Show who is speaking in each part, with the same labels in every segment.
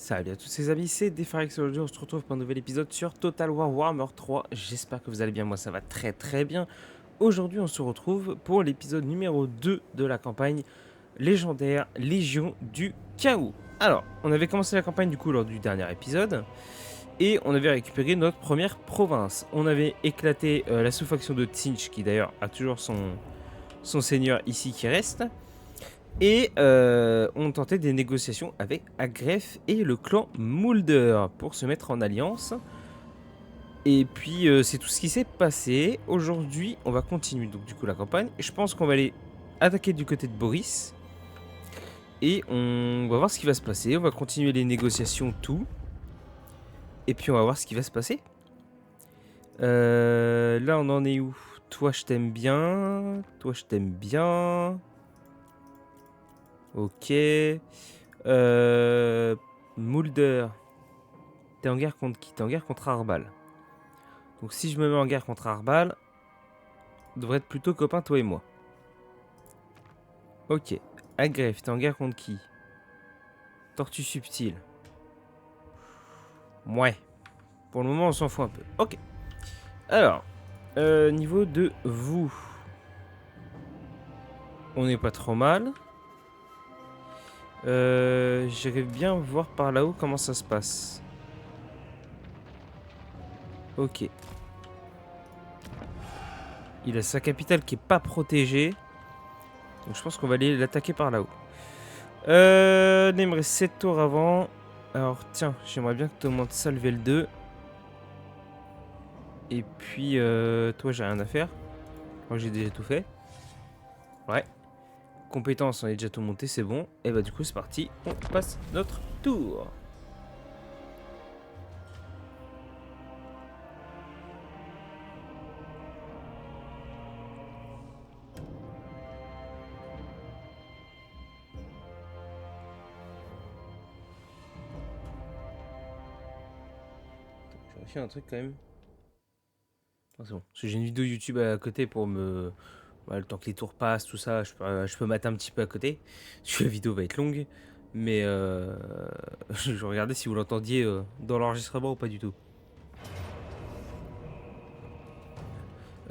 Speaker 1: Salut à tous les amis, c'est Defarex. Aujourd'hui on se retrouve pour un nouvel épisode sur Total War Warhammer 3. J'espère que vous allez bien, moi ça va très très bien. Aujourd'hui on se retrouve pour l'épisode numéro 2 de la campagne légendaire Légion du Chaos. Alors, on avait commencé la campagne du coup lors du dernier épisode et on avait récupéré notre première province. On avait éclaté la sous-faction de Tsinch qui d'ailleurs a toujours son seigneur ici qui reste. Et on tentait des négociations avec Agref et le clan Mulder pour se mettre en alliance. Et puis c'est tout ce qui s'est passé. Aujourd'hui, on va continuer donc du coup la campagne. Je pense qu'on va aller attaquer du côté de Boris. Et on va voir ce qui va se passer. On va continuer les négociations, tout. Et puis on va voir ce qui va se passer. Là, on en est où? Toi, je t'aime bien. Toi, je t'aime bien. Ok. Mulder. T'es en guerre contre qui? T'es en guerre contre Arbal. Donc si je me mets en guerre contre Arbal, on devrait être plutôt copains toi et moi. Ok. Agref, t'es en guerre contre qui? Tortue subtile. Ouais. Pour le moment, on s'en fout un peu. Ok. Alors, niveau de vous. On n'est pas trop mal. J'arrive bien voir par là-haut comment ça se passe. Ok. Il a sa capitale qui est pas protégée. Donc je pense qu'on va aller l'attaquer par là-haut. Il me reste 7 tours avant. Alors tiens, j'aimerais bien que tu augmentes ça level 2. Et puis toi j'ai rien à faire. Moi j'ai déjà tout fait. Ouais. Compétences, on est déjà tout monté, c'est bon. Et bah du coup c'est parti, on passe notre tour. Je vérifie un truc quand même. Ah, c'est bon. Parce que j'ai une vidéo YouTube à côté pour me... Ouais, le temps que les tours passent, tout ça, je peux mater un petit peu à côté. Parce que la vidéo va être longue. Mais je regardais si vous l'entendiez dans l'enregistrement ou pas du tout.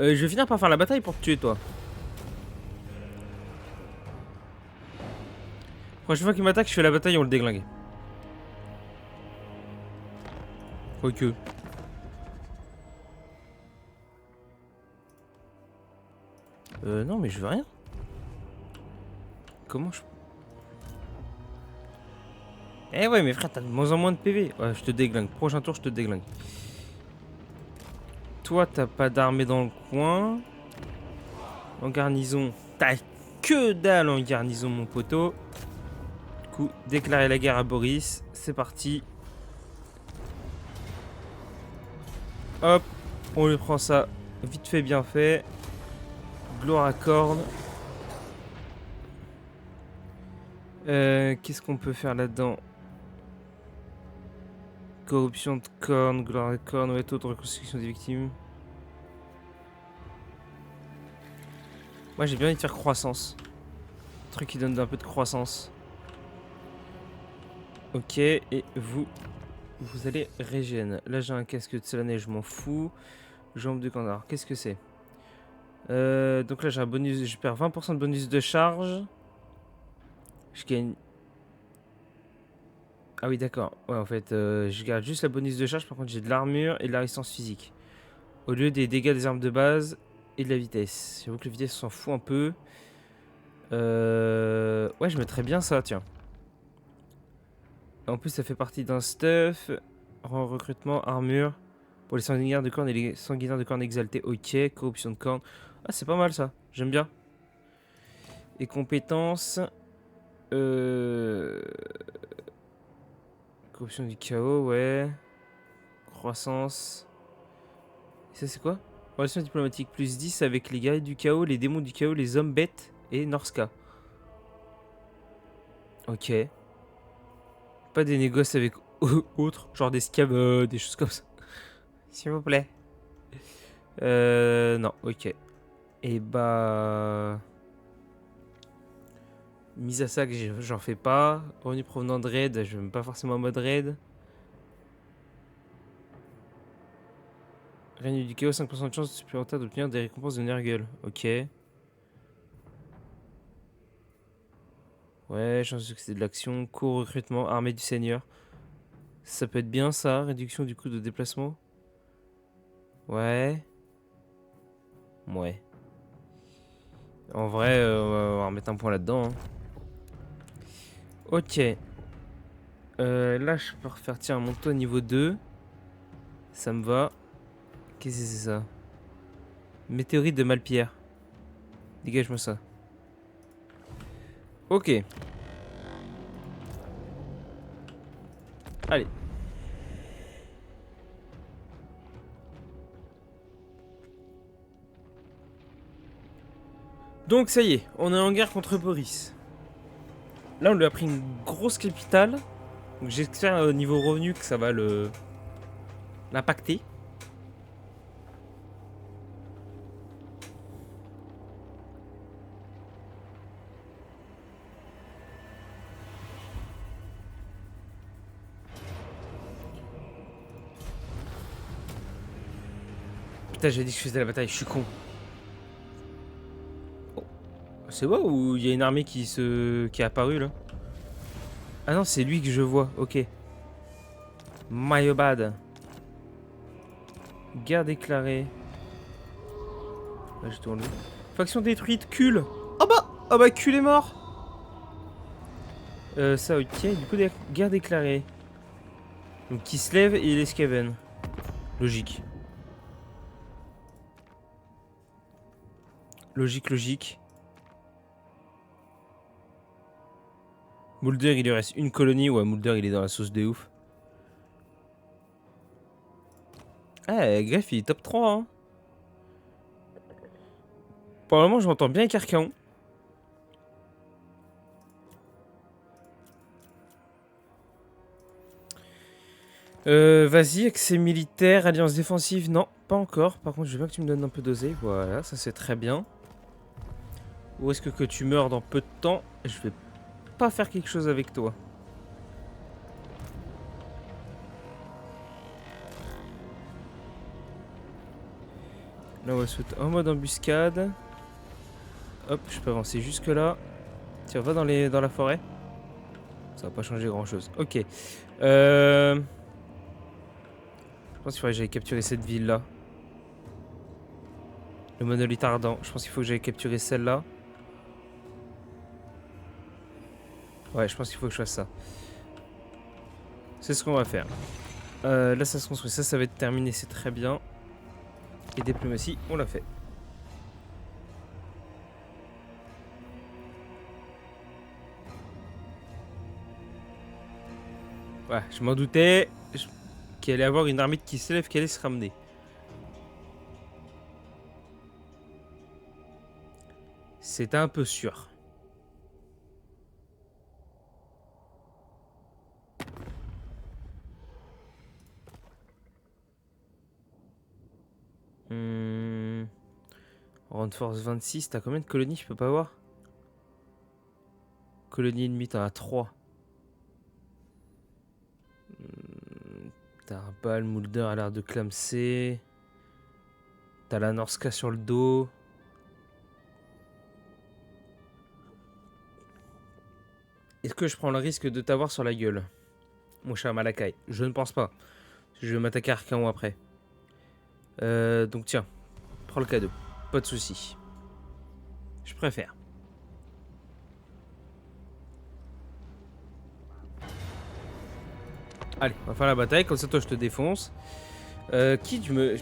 Speaker 1: Je vais finir par faire la bataille pour te tuer toi. Prochaine fois qu'il m'attaque, je fais la bataille et on le déglingue. Quoique. Non mais je veux rien. Comment je... Eh ouais mais frère, t'as de moins en moins de PV. Ouais, je te déglingue. Prochain tour, je te déglingue. Toi, t'as pas d'armée dans le coin. En garnison, t'as que dalle en garnison, mon poteau. Du coup, déclarer la guerre à Boris. C'est parti. Hop, on lui prend ça. Vite fait, bien fait. Gloire à corne. Qu'est-ce qu'on peut faire là-dedans? Corruption de corne, gloire à corne, ouais, taux de reconstruction des victimes. Moi, j'ai bien envie de faire croissance. Un truc qui donne un peu de croissance. Ok, et vous allez régène. Là, j'ai un casque de Solanet, je m'en fous. Jambe de Kandar, qu'est-ce que c'est? Donc là, j'ai un bonus, je perds 20% de bonus de charge. Je gagne... Ah oui, d'accord. Ouais, en fait, je garde juste la bonus de charge. Par contre, j'ai de l'armure et de la résistance physique. Au lieu des dégâts des armes de base et de la vitesse. J'avoue que la vitesse s'en fout un peu. Ouais, je mettrais bien ça, tiens. En plus, ça fait partie d'un stuff. Recrutement, armure. Pour les sanguinaires de corne et les sanguinaires de corne exaltés. Ok, corruption de corne. Ah, c'est pas mal ça. J'aime bien. Et compétences. Corruption du chaos, ouais. Croissance. Et ça, c'est quoi? Relation diplomatique plus 10 avec les guerriers du chaos, les démons du chaos, les hommes bêtes et Norska. Ok. Pas des négoces avec autres, genre des scavs, des choses comme ça. S'il vous plaît. Non, ok. Et bah... Mise à sac, j'en fais pas. Revenu provenant de raid, je vais pas forcément en mode raid. Règne du chaos, 5% de chance supplémentaire d'obtenir des récompenses de Nurgle. Ok. Ouais, chance de succès de l'action. Court recrutement, armée du seigneur. Ça peut être bien ça, réduction du coût de déplacement. Ouais. Ouais. En vrai, on va remettre un point là-dedans. Hein. Ok. Là, je peux refaire, tiens, monte-toi niveau 2. Ça me va. Qu'est-ce que c'est ça? Météorite de Malpierre. Dégage-moi ça. Ok. Allez. Donc ça y est, on est en guerre contre Boris. Là, on lui a pris une grosse capitale. Donc j'espère au niveau revenu que ça va l'impacter. Putain, j'ai dit que je faisais la bataille, je suis con. Oh. C'est moi ou il y a une armée qui est apparue là? Ah non, c'est lui que je vois, ok. My bad. Guerre déclarée. Là, je tourne. Faction détruite, Cul. Ah bah, Cul est mort. Ça, ok. Du coup, guerre déclarée. Donc, qui se lève et il est Skaven. Logique. Logique, logique. Mulder, il lui reste une colonie. Ouais, Mulder, il est dans la sauce de ouf. Ah, Greff, il est top 3. Hein. Pour le moment, je m'entends bien avec Archaon. Vas-y, accès militaire, alliance défensive. Non, pas encore. Par contre, je veux bien que tu me donnes un peu d'oseille. Voilà, ça c'est très bien. Ou est-ce que tu meurs dans peu de temps? Je vais pas faire quelque chose avec toi. Là, on va se mettre en mode embuscade. Hop, je peux avancer jusque là. Tiens, va dans la forêt. Ça va pas changer grand chose. Ok. Je pense qu'il faudrait que j'aille capturer cette ville là. Le monolithe ardent. Je pense qu'il faut que j'aille capturer celle-là. Ouais, je pense qu'il faut que je fasse ça. C'est ce qu'on va faire. Là, ça se construit. Ça va être terminé. C'est très bien. Et diplomatie, on l'a fait. Ouais, je m'en doutais qu'il allait avoir une armée qui se lève, qui allait se ramener. C'était un peu sûr. Round Force 26, t'as combien de colonies? Je peux pas voir. Colonie ennemie, t'en as 3. T'as un bal, Mulder a l'air de clamser. T'as la Norska sur le dos. Est-ce que je prends le risque de t'avoir sur la gueule, mon cher Malakai? Je ne pense pas. Je vais m'attaquer à Archaon après. Donc tiens, prends le cadeau. Pas de soucis. Je préfère. Allez, on va faire la bataille. Comme ça, toi, je te défonce. Qui tu me...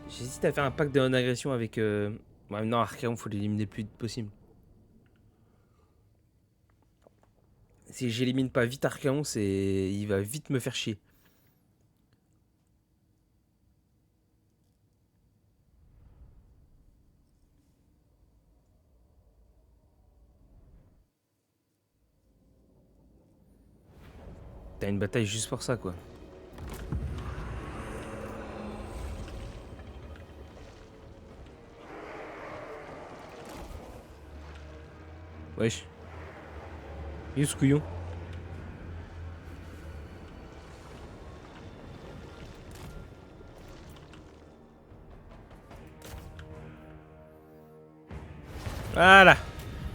Speaker 1: J'hésite à faire un pacte de non-agression avec... Ouais, non, Archaon, faut l'éliminer le plus vite possible. Si j'élimine pas vite Archaon, il va vite me faire chier. T'as une bataille juste pour ça, quoi. Wesh. Il est où ce couillon? Voilà.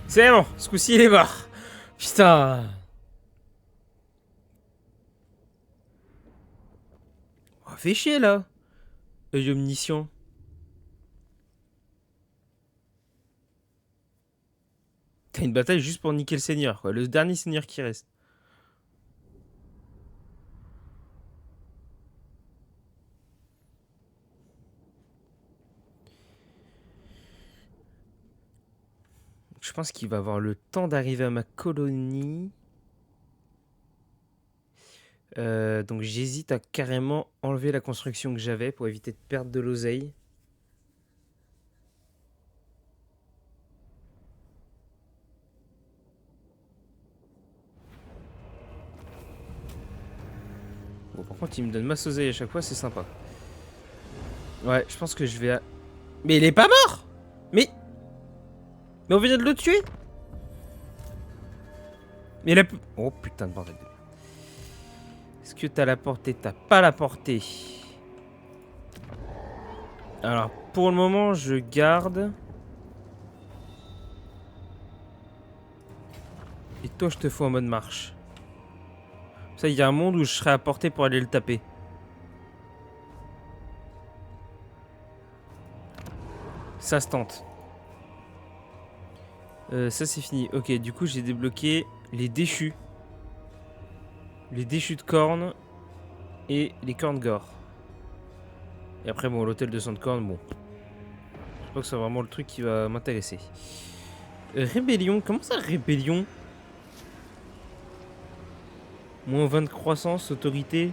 Speaker 1: C'est bon, ce coup-ci il est mort. Putain. Oh, fait chier là. Œil omniscient. T'as une bataille juste pour niquer le seigneur, quoi. Le dernier seigneur qui reste. Je pense qu'il va avoir le temps d'arriver à ma colonie. Donc j'hésite à carrément enlever la construction que j'avais pour éviter de perdre de l'oseille. Bon, par contre, il me donne masse oseille à chaque fois, c'est sympa. Ouais, je pense que je vais... Mais il est pas mort! Mais on vient de le tuer! Mais la... Oh putain de bordel. Est-ce que t'as la portée? T'as pas la portée. Alors, pour le moment, je garde. Et toi, je te fous en mode marche. Ça, il y a un monde où je serai à portée pour aller le taper. Ça se tente. Ça, c'est fini. Ok, du coup, j'ai débloqué les déchus. Les déchus de cornes. Et les cornes gore. Et après, bon, l'hôtel de sang de cornes, bon. Je crois que c'est vraiment le truc qui va m'intéresser. Rébellion, comment ça, rébellion? Moins 20 de croissance, autorité.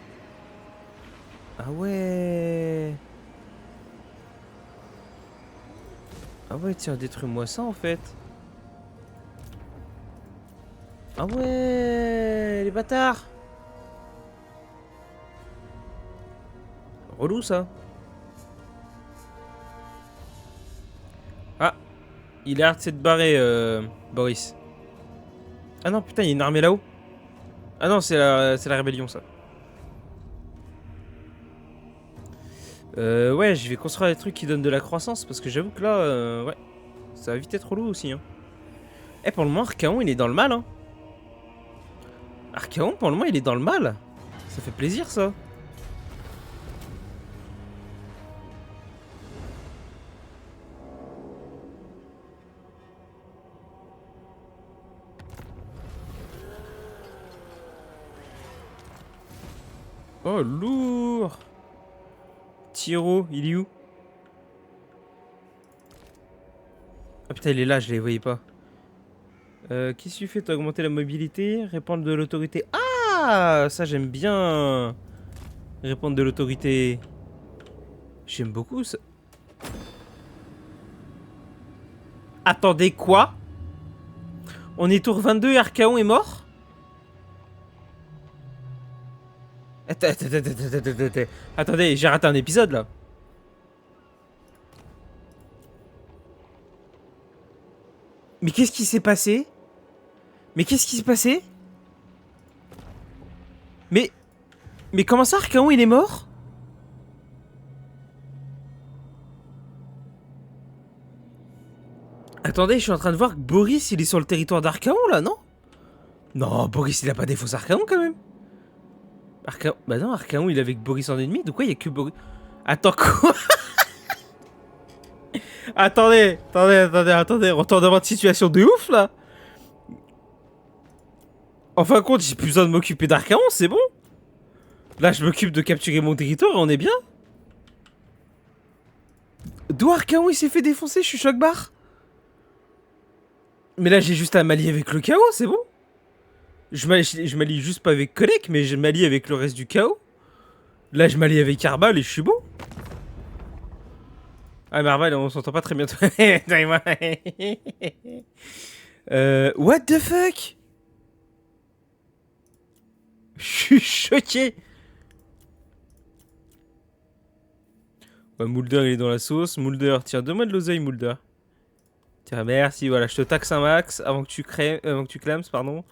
Speaker 1: Ah ouais. Ah ouais, tiens, détruis-moi ça en fait. Ah ouais, les bâtards. Relou ça. Ah, il a l'air de s'être barré, Boris. Ah non, putain, il y a une armée là-haut. Ah non, c'est la rébellion ça. Ouais, je vais construire des trucs qui donnent de la croissance parce que j'avoue que là, ouais, ça va vite être relou aussi. Hein. Eh, pour le moment, Archaon, il est dans le mal. Hein. Archaon, pour le moment, il est dans le mal. Ça fait plaisir ça. Oh, lourd. Tiro, il est où? Ah putain, il est là, je les voyais pas. Qu'est-ce que tu fais? T'as augmenté la mobilité, répandre de l'autorité. Ah, ça j'aime bien. Répandre de l'autorité. J'aime beaucoup ça. Attendez, quoi? On est tour 22 et Archaon est mort? Attendez, j'ai raté un épisode là. Mais qu'est-ce qui s'est passé? Mais qu'est-ce qui s'est passé? Mais... Mais comment ça, Archaon, il est mort? Attendez, je suis en train de voir que Boris, il est sur le territoire d'Archaon, là, non? Non, Boris, il a pas défaussé Archaon, quand même. Archaon... Bah non, Archaon, il est avec Boris en ennemi, donc ouais, il y a que Boris... Attends, quoi? Attendez, retournement de situation de ouf, là. En fin de compte, j'ai plus besoin de m'occuper d'Archaon, c'est bon. Là, je m'occupe de capturer mon territoire et on est bien. D'où Archaon, il s'est fait défoncer, je suis choc-barre. Mais là, j'ai juste à m'allier avec le chaos, c'est bon. Je m'allie juste pas avec Kolek, mais je m'allie avec le reste du chaos. Là, je m'allie avec Arbal et je suis bon. Ah, mais Arbal, on s'entend pas très bien. What the fuck? Je suis choqué. Ouais, Mulder, il est dans la sauce. Mulder, tiens, donne-moi de l'oseille, Mulder. Tiens, merci, voilà, je te taxe un max avant que tu clames, pardon.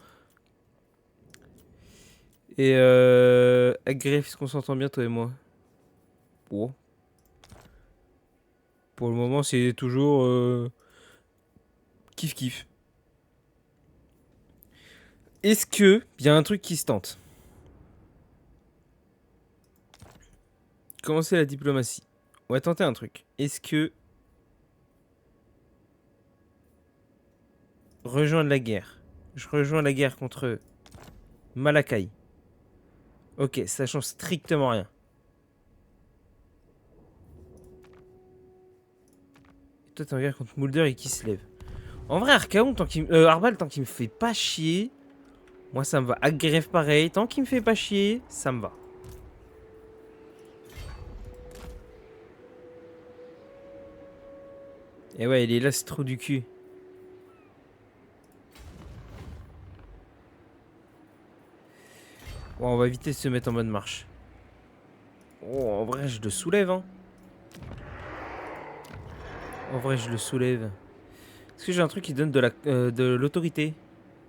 Speaker 1: Et Agref, est-ce qu'on s'entend bien, toi et moi? Oh. Pour le moment, c'est toujours kiff kiff. Est-ce que il y a un truc qui se tente? Commencer la diplomatie. On va tenter un truc. Est-ce que rejoindre la guerre? Je rejoins la guerre contre Malakai. Ok, ça change strictement rien. Et toi, t'es en guerre contre Mulder et qui se lève. En vrai, Archaon, Arbal, tant qu'il me fait pas chier, moi ça me va. Agref pareil, tant qu'il me fait pas chier, ça me va. Et ouais, il est là, ce trou du cul. Bon, on va éviter de se mettre en mode marche. Oh, en vrai, je le soulève, hein. En vrai, je le soulève. Est-ce que j'ai un truc qui donne de l'autorité?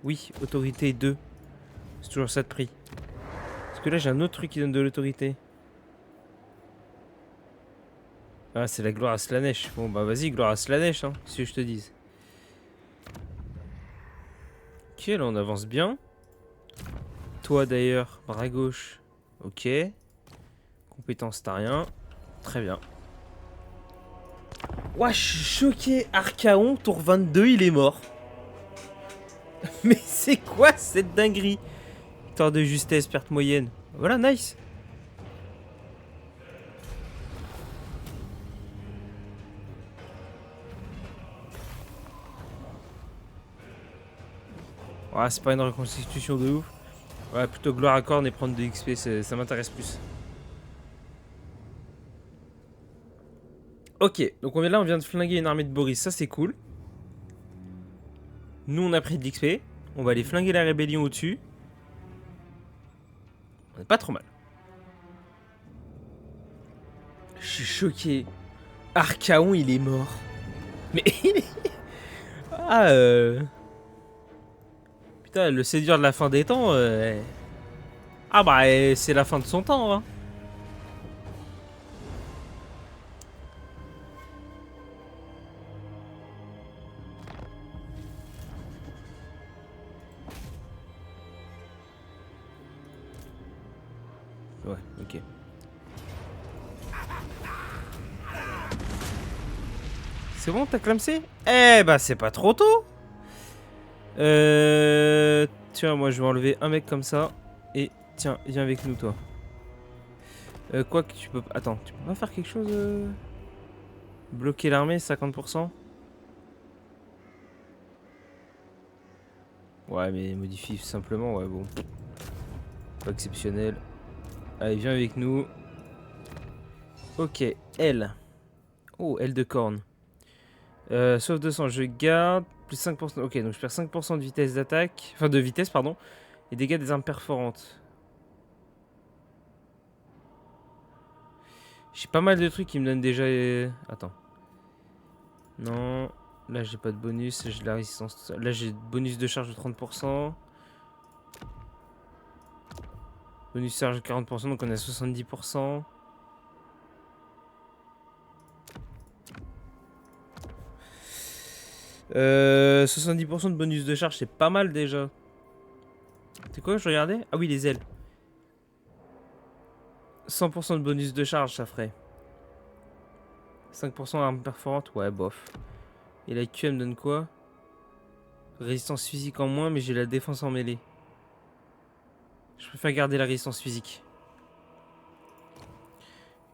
Speaker 1: Oui, autorité 2. C'est toujours ça de prix. Parce que là, j'ai un autre truc qui donne de l'autorité. Ah, c'est la gloire à Slanesh. Bon, bah vas-y, gloire à Slanesh, hein. Qu'est-ce que je te dise? Ok, là, on avance bien. Toi, d'ailleurs, bras gauche. Ok. Compétence, t'as rien. Très bien. Ouah, je suis choqué. Archaon, tour 22, il est mort. Mais c'est quoi cette dinguerie? Victoire de justesse, perte moyenne. Voilà, nice. Ouais, c'est pas une reconstitution de ouf. Ouais, plutôt gloire à corne et prendre de XP, ça m'intéresse plus. Ok, donc on est là, on vient de flinguer une armée de Boris, ça c'est cool. Nous on a pris de l'XP, on va aller flinguer la rébellion au-dessus. On est pas trop mal. Je suis choqué. Archaon il est mort. Mais ah putain, le séduire de la fin des temps. Ah bah c'est la fin de son temps, hein. Ouais, ok. C'est bon, t'as clamsé? Eh bah c'est pas trop tôt. Tiens, moi je vais enlever un mec comme ça. Et tiens, viens avec nous toi. Quoi que tu peux... Attends, tu peux pas faire quelque chose Bloquer l'armée, 50%. Ouais, mais modifie simplement, ouais, bon. Pas exceptionnel. Allez, viens avec nous. Ok, L. Oh, L de corne. Sauf 200, je garde. Plus 5%. Ok, donc je perds 5% de vitesse d'attaque. Enfin, de vitesse, pardon. Et dégâts des armes perforantes. J'ai pas mal de trucs qui me donnent déjà... Attends. Non. Là, j'ai pas de bonus. J'ai de la résistance. Là, j'ai bonus de charge de 30%. Bonus de charge de 40%, donc on est à 70%. 70% de bonus de charge, c'est pas mal déjà. C'est quoi, je regardais? Ah oui, les ailes. 100% de bonus de charge, ça ferait. 5% arme perforante, ouais, bof. Et la Q, elle me donne quoi? Résistance physique en moins, mais j'ai la défense en mêlée. Je préfère garder la résistance physique.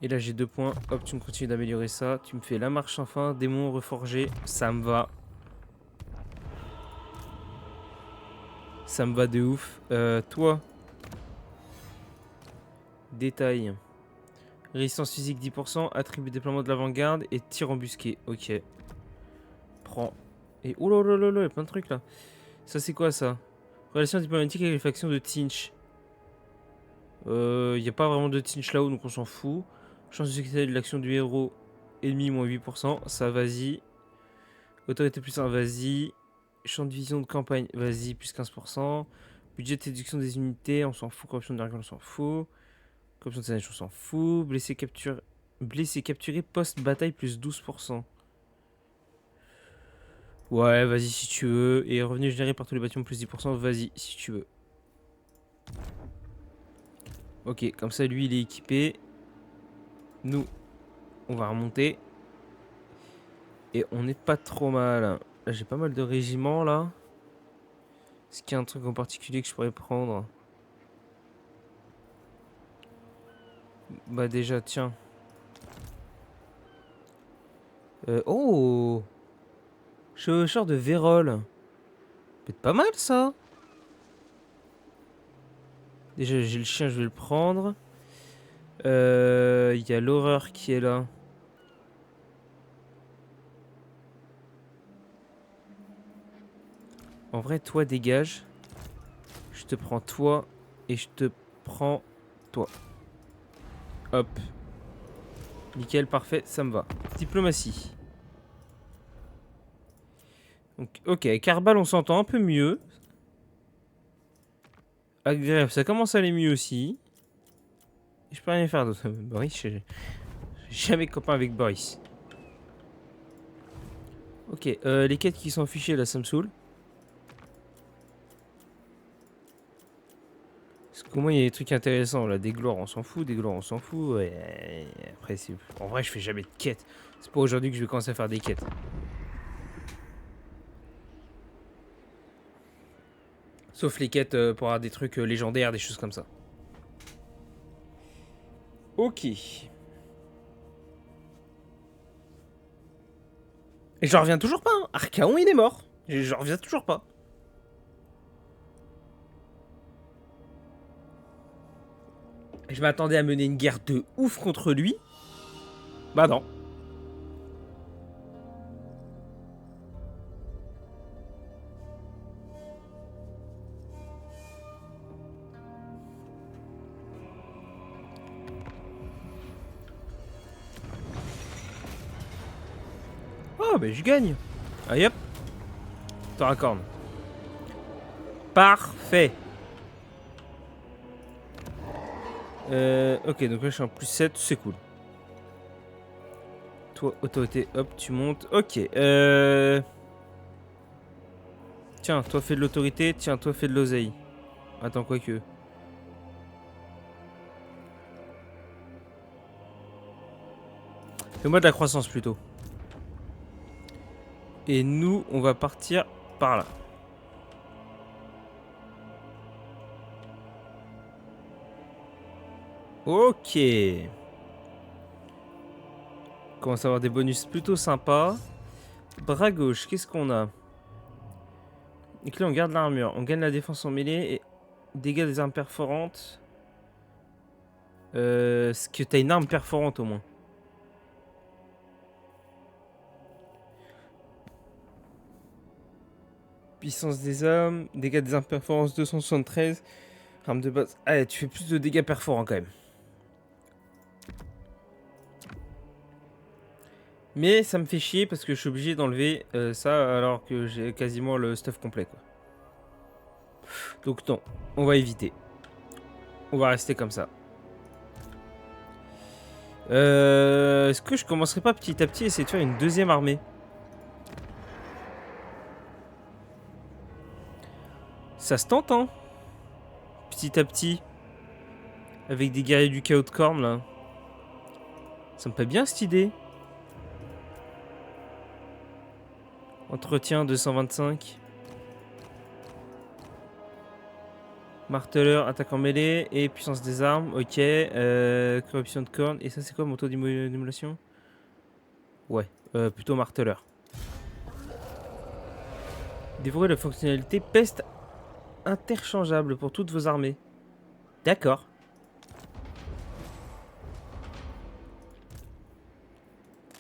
Speaker 1: Et là, j'ai 2 points. Hop, tu me continues d'améliorer ça. Tu me fais la marche enfin, démon reforgé. Ça me va. Ça me va de ouf. Toi. Détail. Résistance physique 10%, attribut déploiement de l'avant-garde et tir embusqué. Ok. Prends. Et oh là là là là, il y a plein de trucs là. Ça c'est quoi ça? Relation diplomatique avec les factions de Tinch. Il n'y a pas vraiment de Tinch là-haut donc on s'en fout. Chance de succès de l'action du héros ennemi moins 8%. Ça vas-y. Autorité plus 1, vas-y. Champ de vision de campagne, vas-y, plus 15%. Budget de séduction des unités, on s'en fout. Corruption de l'argent, on s'en fout. Corruption de signage, on s'en fout. Blessé capturé post-bataille plus 12%. Ouais, vas-y si tu veux. Et revenu généré par tous les bâtiments plus 10%, vas-y si tu veux. Ok, comme ça lui il est équipé. Nous, on va remonter. Et on n'est pas trop mal. Là, j'ai pas mal de régiments là. Est-ce qu'il y a un truc en particulier que je pourrais prendre? Bah déjà, tiens. Oh, chevaucheur de Vérole. Peut-être pas mal ça. Déjà j'ai le chien, je vais le prendre. Il y a l'horreur qui est là. En vrai, toi dégage. Je te prends toi et je te prends toi. Hop. Nickel, parfait, ça me va. Diplomatie. Donc, ok, Carbal, on s'entend un peu mieux. Agréable, ça commence à aller mieux aussi. Je peux rien faire d'autre. Boris, j'ai jamais copain avec Boris. Ok, les quêtes qui sont affichées là, ça me saoule. Parce qu'au moins il y a des trucs intéressants là. Des gloires, on s'en fout. Des gloires, on s'en fout. Et après, en vrai, je fais jamais de quêtes. C'est pas aujourd'hui que je vais commencer à faire des quêtes. Sauf les quêtes pour avoir des trucs légendaires, des choses comme ça. Ok. Et j'en reviens toujours pas. Hein. Archaon, il est mort. J'en reviens toujours pas. Je m'attendais à mener une guerre de ouf contre lui. Bah non. Oh, bah je gagne. Allez hop. T'auras corne. Parfait. Ok, donc là je suis en plus 7, c'est cool. Toi, autorité, hop, tu montes. Ok, tiens, toi fais de l'autorité, tiens, toi fais de l'oseille. Attends, quoique. Fais-moi de la croissance plutôt. Et nous, on va partir par là. Ok. On commence à avoir des bonus plutôt sympas. Bras gauche, qu'est-ce qu'on a? Donc là, on garde l'armure. On gagne la défense en mêlée et dégâts des armes perforantes. Est-ce que t'as une arme perforante au moins? Puissance des armes, dégâts des armes perforantes 273. Arme de base. Allez, tu fais plus de dégâts perforants quand même. Mais ça me fait chier parce que je suis obligé d'enlever ça alors que j'ai quasiment le stuff complet quoi. Donc non, on va éviter. On va rester comme ça. Est-ce que je commencerai pas petit à petit à essayer de faire une deuxième armée? Ça se tente hein. Petit à petit. Avec des guerriers du chaos de Corne là. Ça me plaît bien cette idée. Entretien 225. Marteleur, attaque en mêlée et puissance des armes. Ok. Corruption de cornes. Et ça, c'est quoi mon taux d'immolation? Ouais, plutôt marteleur. Dévorer la fonctionnalité peste interchangeable pour toutes vos armées. D'accord.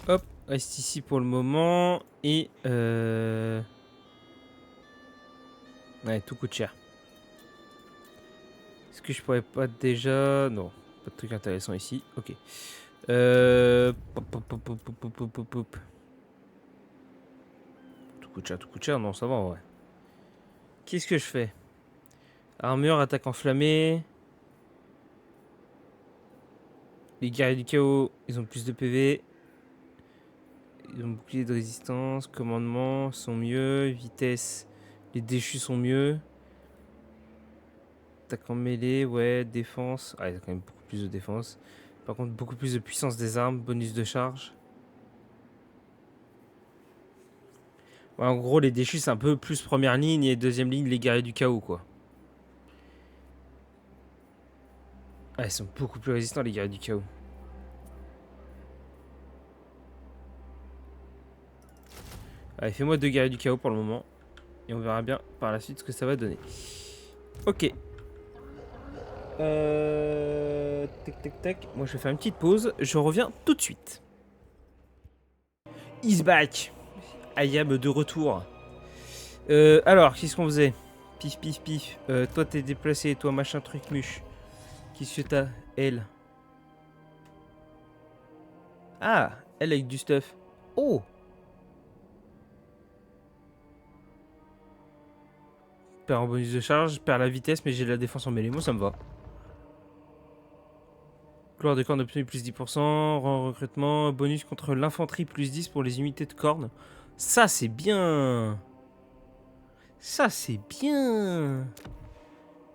Speaker 1: Hop, reste ici pour le moment. Et ouais, tout coûte cher. Est-ce que je pourrais pas déjà... Non, pas de truc intéressant ici. Ok. Tout coûte cher, tout coûte cher. Non, ça va en vrai. Qu'est-ce que je fais? Armure, attaque enflammée. Les guerriers du chaos, ils ont plus de PV. Ils ont bouclier de résistance. Commandement sont mieux. Vitesse, les déchus sont mieux. Attaque en mêlée, ouais. Défense. Ah, il y a quand même beaucoup plus de défense. Par contre, beaucoup plus de puissance des armes. Bonus de charge. Ouais, en gros, les déchus, c'est un peu plus première ligne et deuxième ligne, les guerriers du chaos, quoi. Ah, ils sont beaucoup plus résistants, les guerriers du chaos. Allez, fais-moi 2 guerriers du chaos pour le moment. Et on verra bien par la suite ce que ça va donner. Ok. Tac, tac, tac. Moi, je vais faire une petite pause. Je reviens tout de suite. He's back. I am de retour. Alors, qu'est-ce qu'on faisait? Pif, pif, pif. Toi, t'es déplacé. Toi, machin, truc, muche. Qu'est-ce que t'as? Elle. Ah, elle avec du stuff. Oh. Perd en bonus de charge, perd la vitesse, mais j'ai de la défense en mêlée. Moi, ça me va. Gloire de corne obtenue plus 10%, rang recrutement, bonus contre l'infanterie plus 10 pour les unités de corne. Ça, c'est bien. Ça, c'est bien.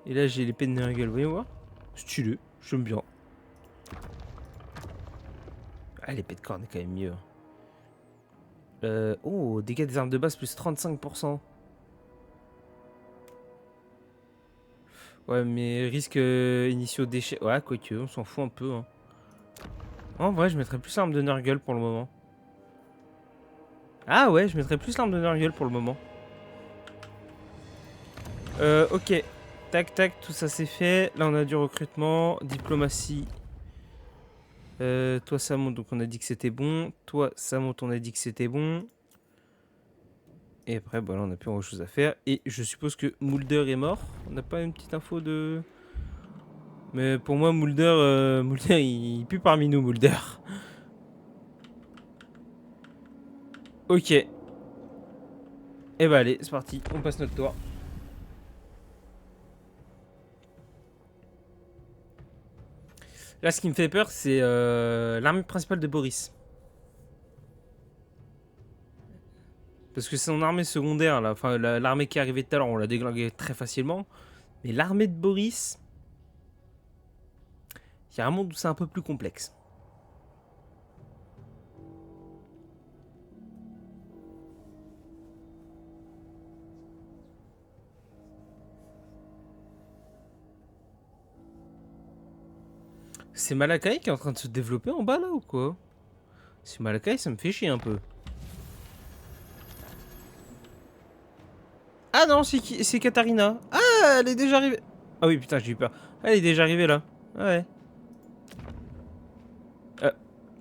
Speaker 1: Et là, j'ai l'épée de Nurgle, vous voyez voir? Stylé, j'aime bien. Ah, l'épée de corne est quand même mieux. Oh, dégâts des armes de base plus 35%. Ouais, mais risque initiaux déchets. Ouais, quoique, on s'en fout un peu. Hein. En vrai, je mettrais plus l'arme de Nurgle pour le moment. Ah ouais, je mettrais plus l'arme de Nurgle pour le moment. Ok. Tac, tac, tout ça c'est fait. Là, on a du recrutement, diplomatie. Toi, ça monte, donc on a dit que c'était bon. Toi, ça monte, on a dit que c'était bon. Et après, voilà, on n'a plus grand chose à faire. Et je suppose que Mulder est mort. On n'a pas une petite info de... Mais pour moi, Mulder il pue parmi nous, Mulder. Ok. Et bah allez, c'est parti. On passe notre tour. Là, ce qui me fait peur, c'est l'armée principale de Boris. Parce que c'est son armée secondaire, là. Enfin, l'armée qui est arrivée tout à l'heure, on l'a déglinguée très facilement. Mais l'armée de Boris, il y a un monde où c'est un peu plus complexe. C'est Malakai qui est en train de se développer en bas, là, ou quoi? C'est Malakai, ça me fait chier un peu. Ah non, c'est Katarina. Ah, elle est déjà arrivée. Ah oui, putain, j'ai eu peur. Elle est déjà arrivée, là. Ouais. Euh,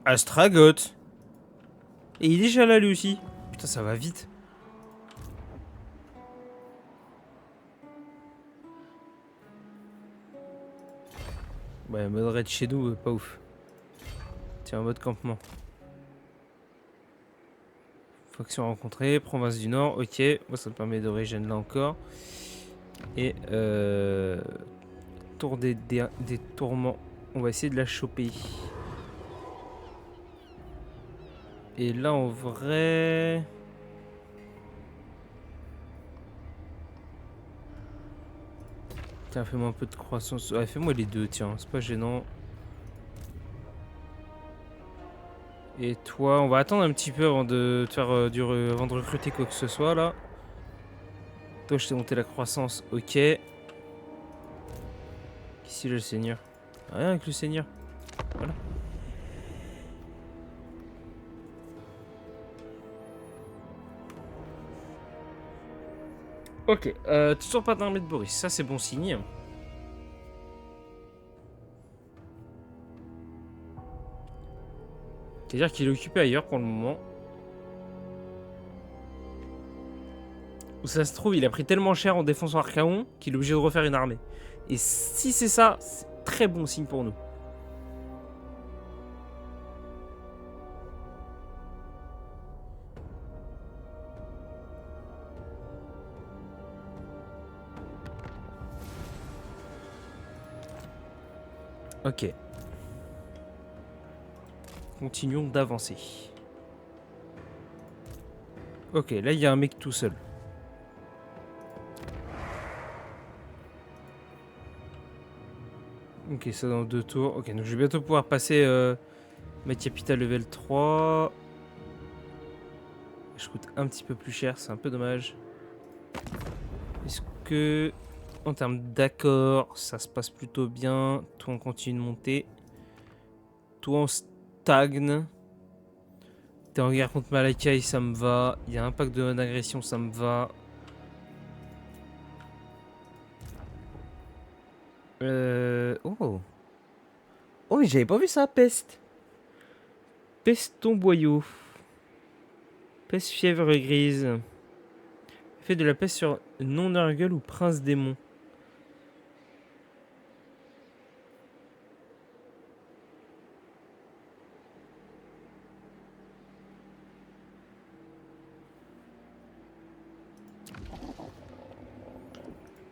Speaker 1: Astragot. Et il est déjà là, lui aussi. Putain, ça va vite. Ouais, mode raid chez nous, pas ouf. Tiens, mode campement. Faction rencontrée, province du Nord, ok. Moi, ça me permet de régénérer là encore. Et tour des tourments. On va essayer de la choper. Et là, en vrai... Tiens, fais-moi un peu de croissance. Ouais, fais-moi les deux, tiens, c'est pas gênant. Et toi, on va attendre un petit peu avant de faire avant de recruter quoi que ce soit là. Toi, je t'ai monté la croissance, ok. Ici, le seigneur. Rien avec le seigneur. Voilà. Ok, toujours pas d'armée de Boris, ça c'est bon signe. C'est-à-dire qu'il est occupé ailleurs pour le moment. Où ça se trouve, il a pris tellement cher en défonçant Archaon qu'il est obligé de refaire une armée. Et si c'est ça, c'est très bon signe pour nous. Ok. Continuons d'avancer. Ok, là il y a un mec tout seul. Ok, ça dans 2 tours. Ok, donc je vais bientôt pouvoir passer ma capitale level 3. Je coûte un petit peu plus cher, c'est un peu dommage. Est-ce que, en termes d'accord, ça se passe plutôt bien? Toi, on continue de monter. Toi, on stagne. T'es en guerre contre Malakai, ça me va. Il y a un pack de non-agression, ça me va. Oh. Oh, mais j'avais pas vu ça, peste. Peston boyau. Peste fièvre grise. Fait de la peste sur non-Nurgle ou prince démon.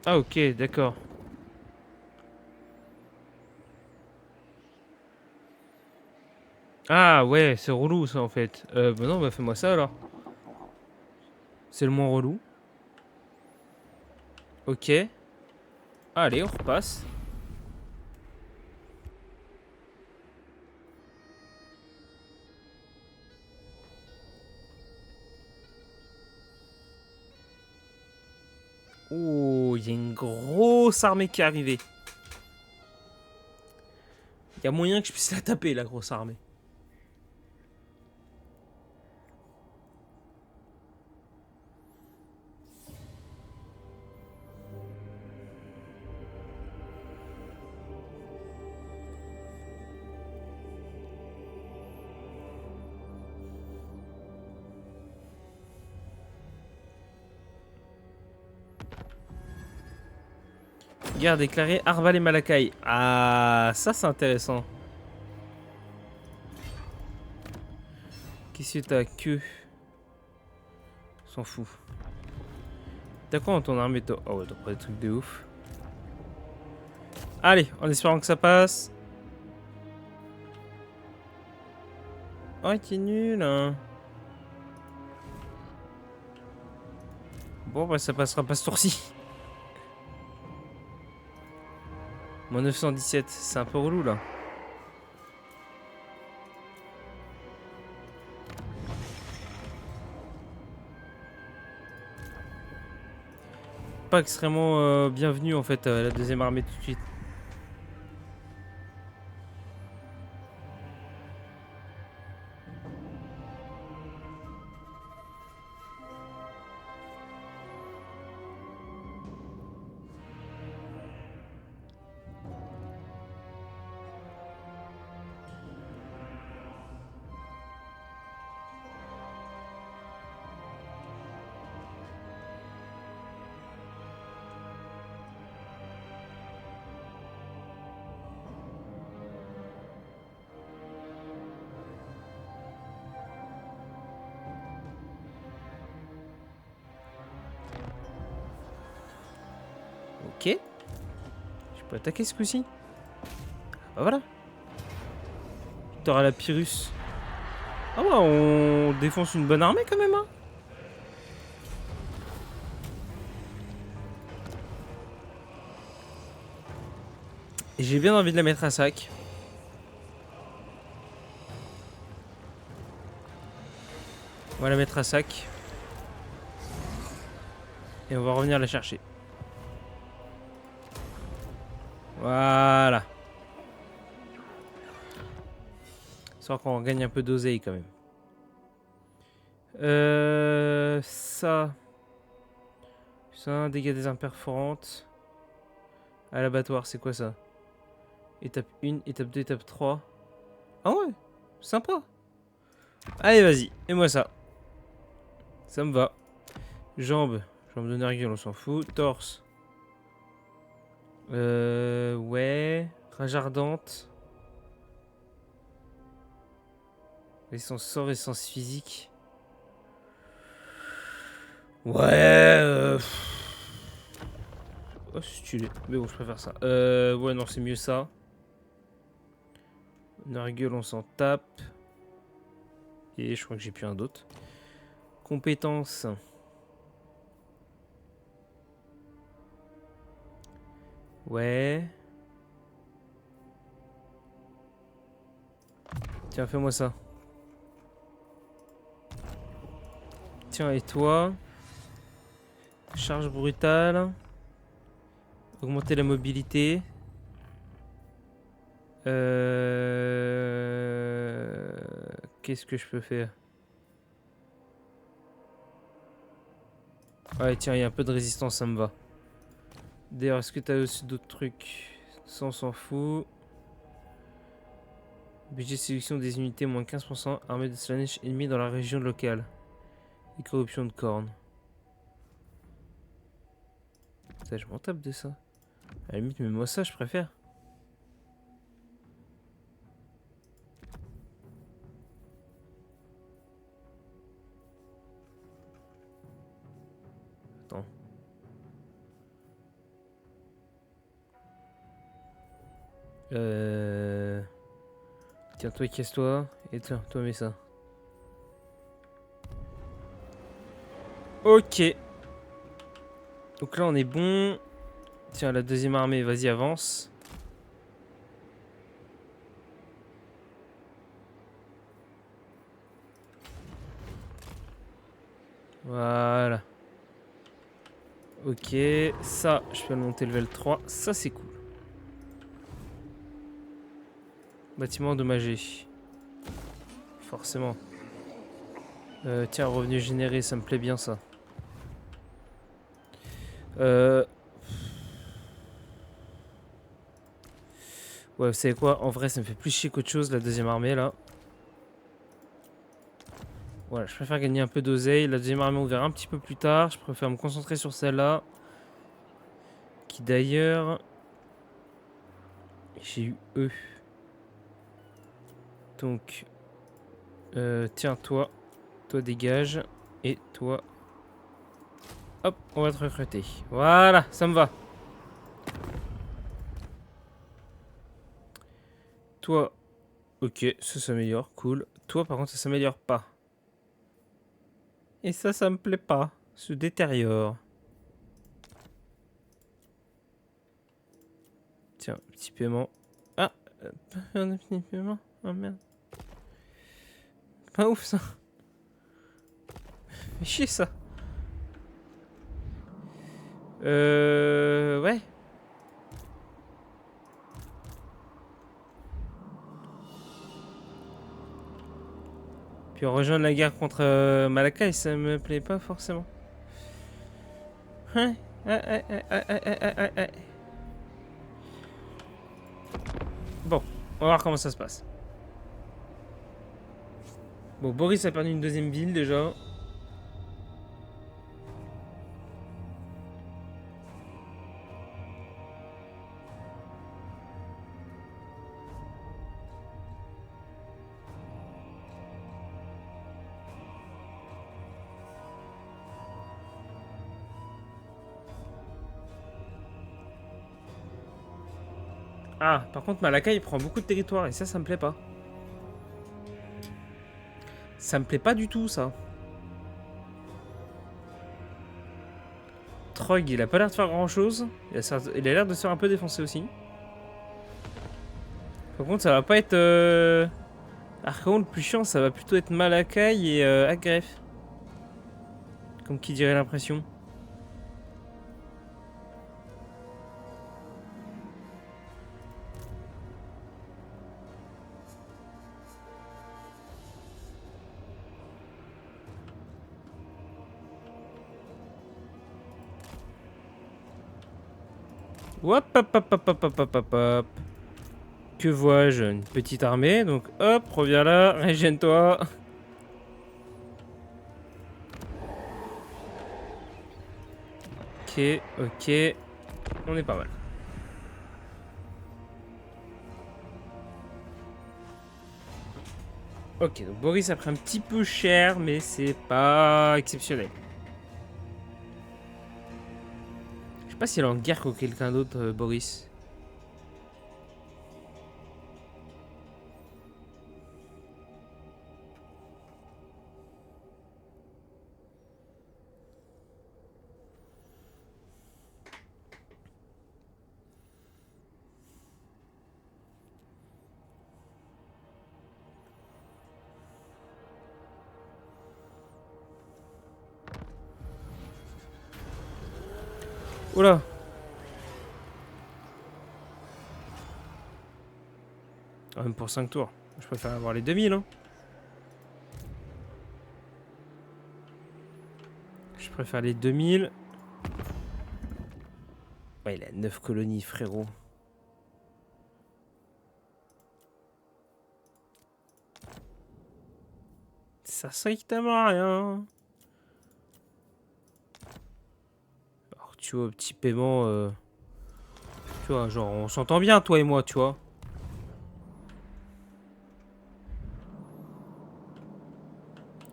Speaker 1: Ah, ok, d'accord. Ah, ouais, c'est relou ça en fait. Bah non, bah fais-moi ça alors. C'est le moins relou. Ok. Allez, on repasse. Oh, il y a une grosse armée qui est arrivée. Il y a moyen que je puisse la taper, la grosse armée. Guerre déclarée Arval et Malakai. Ah, ça c'est intéressant. Qu'est-ce que t'as que s'en fout. T'as quoi dans ton armée toi? Oh ouais, t'as pas des trucs de ouf. Allez, en espérant que ça passe. Oh, t'es nul, hein. Bon, bah ça passera pas ce tour-ci. Moins 917, c'est un peu relou là. Pas extrêmement bienvenu en fait, la deuxième armée tout de suite. Ok. Je peux attaquer ce coup-ci. Bah voilà. T'auras la Pyrrhus. Ah ouais, on défonce une bonne armée quand même, hein. Et j'ai bien envie de la mettre à sac. On va la mettre à sac. Et on va revenir la chercher. Voilà. Sans qu'on gagne un peu d'oseille quand même. Ça. Ça, dégâts des imperforantes. À l'abattoir, c'est quoi ça? Étape 1, étape 2, étape 3. Ah ouais, sympa. Allez, vas-y, et moi ça. Ça me va. Jambes. Jambes de Nergal, on s'en fout. Torse. Ouais. Rage ardente. Résistance sort, résistance physique. Ouais. Oh, c'est stylé. Mais bon, je préfère ça. Ouais, non, c'est mieux ça. Nurgle, on s'en tape. Et je crois que j'ai plus un d'autre. Compétences. Ouais. Tiens, fais-moi ça. Tiens, et toi? Charge brutale. Augmenter la mobilité. Qu'est-ce que je peux faire? Ouais, tiens, il y a un peu de résistance, ça me va. D'ailleurs, est-ce que t'as aussi d'autres trucs? Ça, on s'en fout. Budget de sélection des unités, moins 15%. Armée de Slaanesh ennemis dans la région locale. Et corruption de cornes. Putain, je m'en tape de ça. À la limite, mais moi ça, je préfère. Attends. Tiens, toi, casse-toi. Et tiens, toi, mets ça. Ok. Donc là, on est bon. Tiens, la deuxième armée, vas-y, avance. Voilà. Ok, ça, je peux le monter level 3. Ça, c'est cool. Bâtiment endommagé. Forcément. Tiens, revenu généré, ça me plaît bien, ça. Ouais, vous savez quoi? En vrai, ça me fait plus chier qu'autre chose, la deuxième armée, là. Voilà, je préfère gagner un peu d'oseille. La deuxième armée, on verra un petit peu plus tard. Je préfère me concentrer sur celle-là. Qui, d'ailleurs... J'ai eu eux. Donc... tiens, toi. Toi, dégage. Et toi... Hop, on va te recruter. Voilà, ça me va. Toi... Ok, ça s'améliore, cool. Toi, par contre, ça s'améliore pas. Et ça me plaît pas. Se détériore. Tiens, petit paiement. Ah, un petit paiement. Oh merde. Pas ouf ça. Fait chier ça. Ouais. Puis on rejoint la guerre contre Malakai, ça me plaît pas forcément. Ouais. Bon, on va voir comment ça se passe. Bon, Boris a perdu une deuxième ville déjà. Ah, par contre, Malakai il prend beaucoup de territoire et ça me plaît pas. Ça me plaît pas du tout ça. Trog, il a pas l'air de faire grand chose. Il a l'air de se faire un peu défoncer aussi. Par contre, ça va pas être. Archaon, le plus chiant, ça va plutôt être Malakai et Agref. Comme qui dirait l'impression. Hop, hop, hop, hop, hop, hop, hop, hop, hop. Que vois-je? Une petite armée, donc hop, reviens là, régène-toi. Ok, ok. On est pas mal. Ok, donc Boris a pris un petit peu cher, mais c'est pas exceptionnel. Je sais pas s'il est en guerre contre quelqu'un d'autre, Boris. Oula. Ah, même pour 5 tours. Je préfère avoir les 2000, hein. Je préfère les 2000. Ouais, il a 9 colonies, frérot. Ça strictement rien. Alors, tu vois, petit paiement... Tu vois, genre, on s'entend bien, toi et moi, tu vois.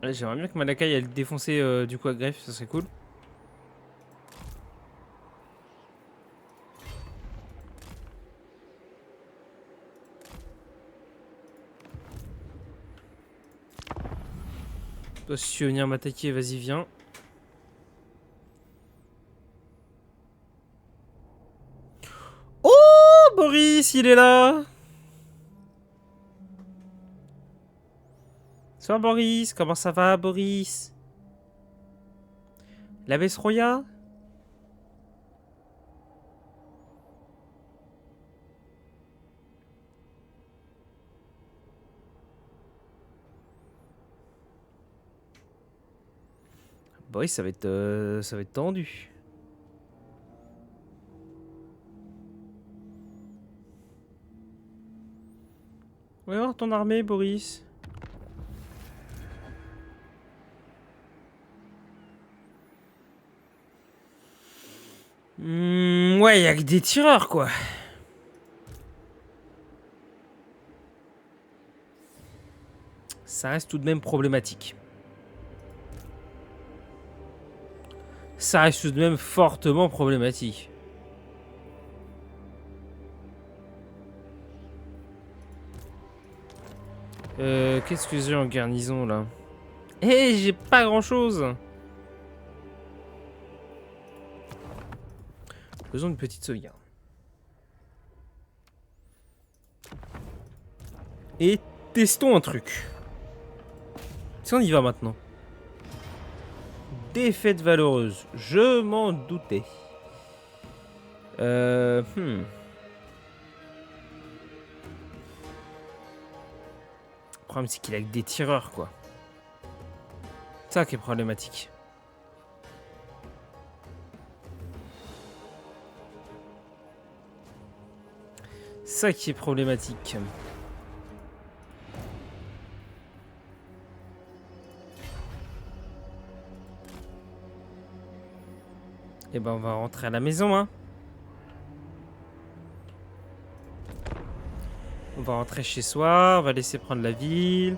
Speaker 1: Ouais, j'aimerais bien que Malakai elle défoncer du coup à greffe, ça serait cool. Toi, si tu veux venir m'attaquer, vas-y, viens. Oh, Boris, il est là. Bonsoir, Boris. Comment ça va, Boris? La Roya? Boris, ça va être tendu. Ouais, voir ton armée, Boris. Ouais, y a que des tireurs, quoi. Ça reste tout de même problématique. Ça reste tout de même fortement problématique. Qu'est-ce que j'ai en garnison, là? Eh, j'ai pas grand-chose. Faisons une petite sauvegarde. Et testons un truc. Si on y va maintenant. Défaite valeureuse. Je m'en doutais. Le problème, c'est qu'il a que des tireurs, quoi. C'est ça qui est problématique. Ça qui est problématique. Et ben, on va rentrer à la maison, hein. On va rentrer chez soi, on va laisser prendre la ville.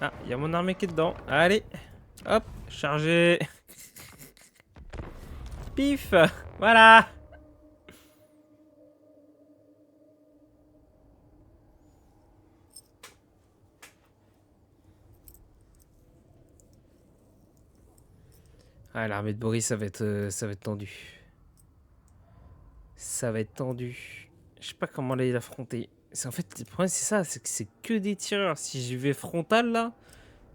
Speaker 1: Ah, il y a mon armée qui est dedans. Allez, hop, chargé. Pif, voilà. Ah, l'armée de Boris, ça va être tendu. Ça va être tendu. Je sais pas comment aller l'affronter. En fait, le problème, c'est ça, c'est que c'est que des tireurs. Si j'y vais frontal, là,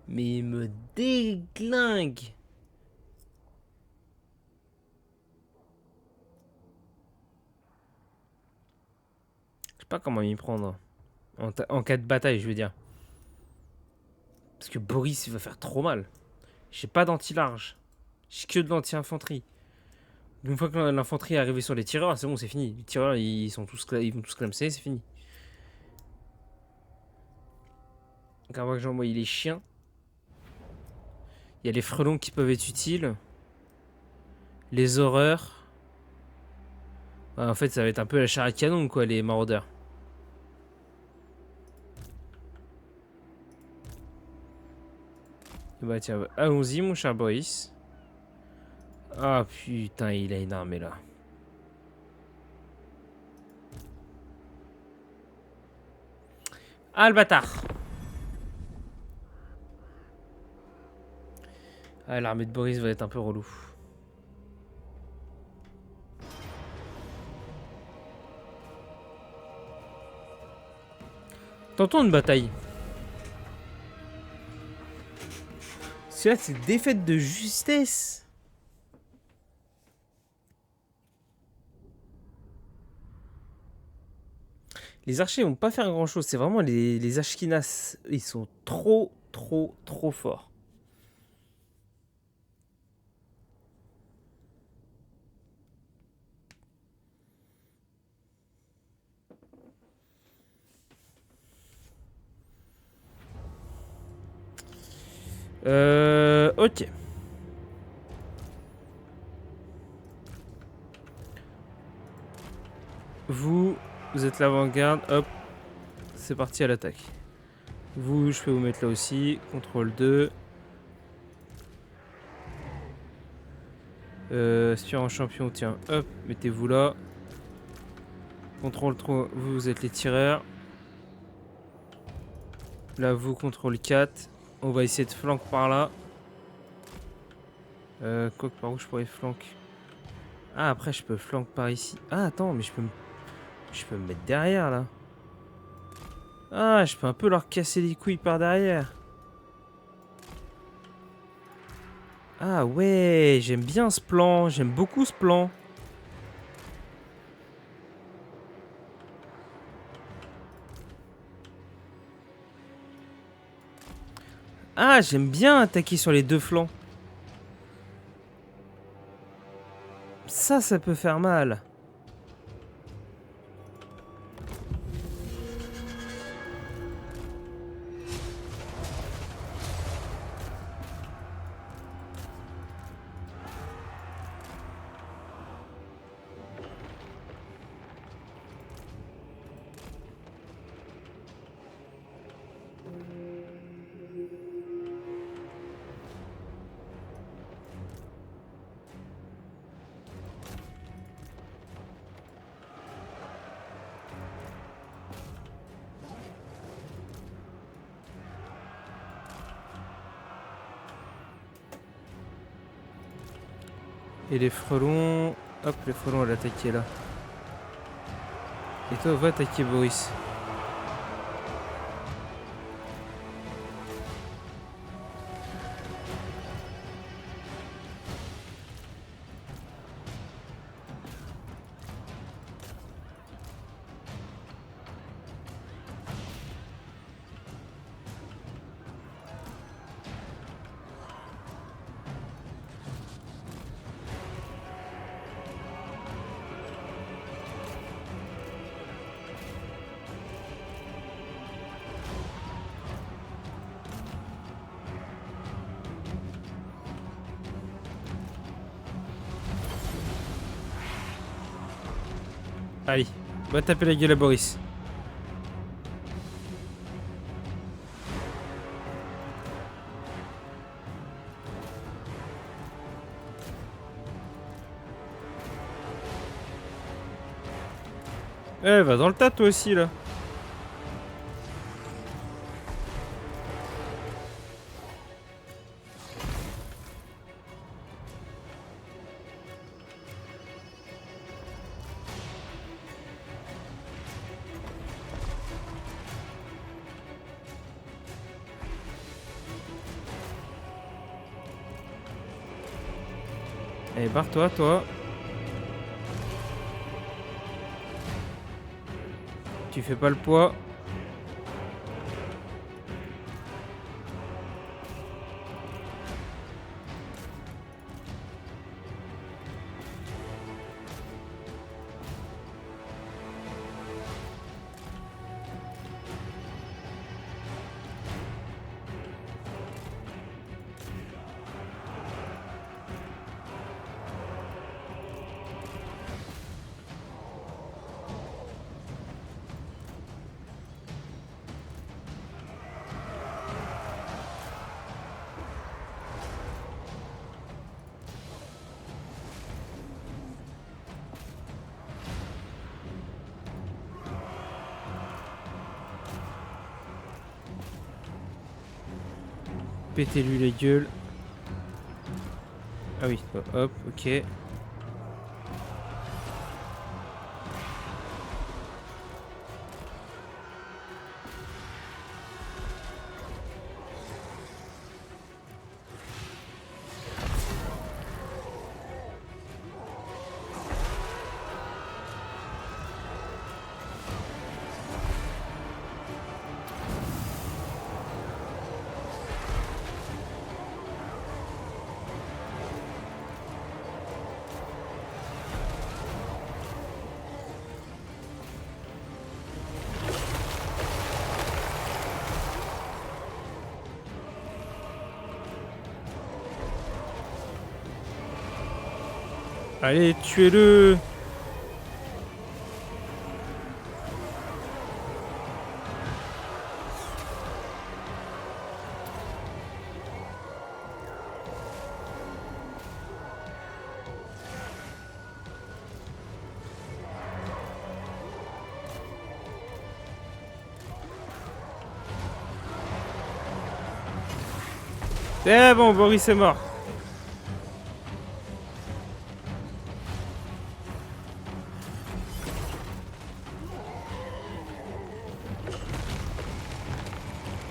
Speaker 1: mais il me déglingue. Je sais pas comment m'y prendre. En cas de bataille, je veux dire. Parce que Boris, il va faire trop mal. J'ai pas d'anti-large. J'ai que de l'anti-infanterie. Une fois que l'infanterie est arrivée sur les tireurs, c'est bon, c'est fini. Les tireurs, ils vont tous clamser, c'est fini. Donc, avant que j'envoie les chiens. Il y a les frelons qui peuvent être utiles. Les horreurs. Ouais, en fait, ça va être un peu la chair à canon, quoi, les maraudeurs. Bah tiens, allons-y, mon cher Boris. Ah putain, il a une armée là. Ah, le bâtard. Ah, l'armée de Boris va être un peu relou. Tentons une bataille. Celui-là, c'est défaite de justesse. Les archers vont pas faire grand-chose. C'est vraiment les Ashkinas. Ils sont trop forts. Ok. Vous êtes l'avant-garde. Hop. C'est parti à l'attaque. Vous, je peux vous mettre là aussi. Contrôle 2. Aspirant champion, tiens. Hop. Mettez-vous là. Contrôle 3. Vous êtes les tireurs. Là, vous, contrôle 4. On va essayer de flanquer par là. Quoi que par où je pourrais flanquer. Ah, après, je peux flanquer par ici. Ah, attends, mais je peux me mettre derrière, là. Ah, je peux un peu leur casser les couilles par derrière. Ah ouais, j'aime bien ce plan. J'aime beaucoup ce plan. Ah, j'aime bien attaquer sur les deux flancs. Ça peut faire mal. Et les frelons... Hop, les frelons, elle attaquer là. Et toi, va attaquer Boris. Allez, va taper la gueule à Boris. Eh, va dans le tas toi aussi là. Allez, barre-toi, toi. Tu fais pas le poids. Pétez-lui les gueules. Ah oui, hop, ok. Allez, tuez-le. C'est bon, Boris est mort.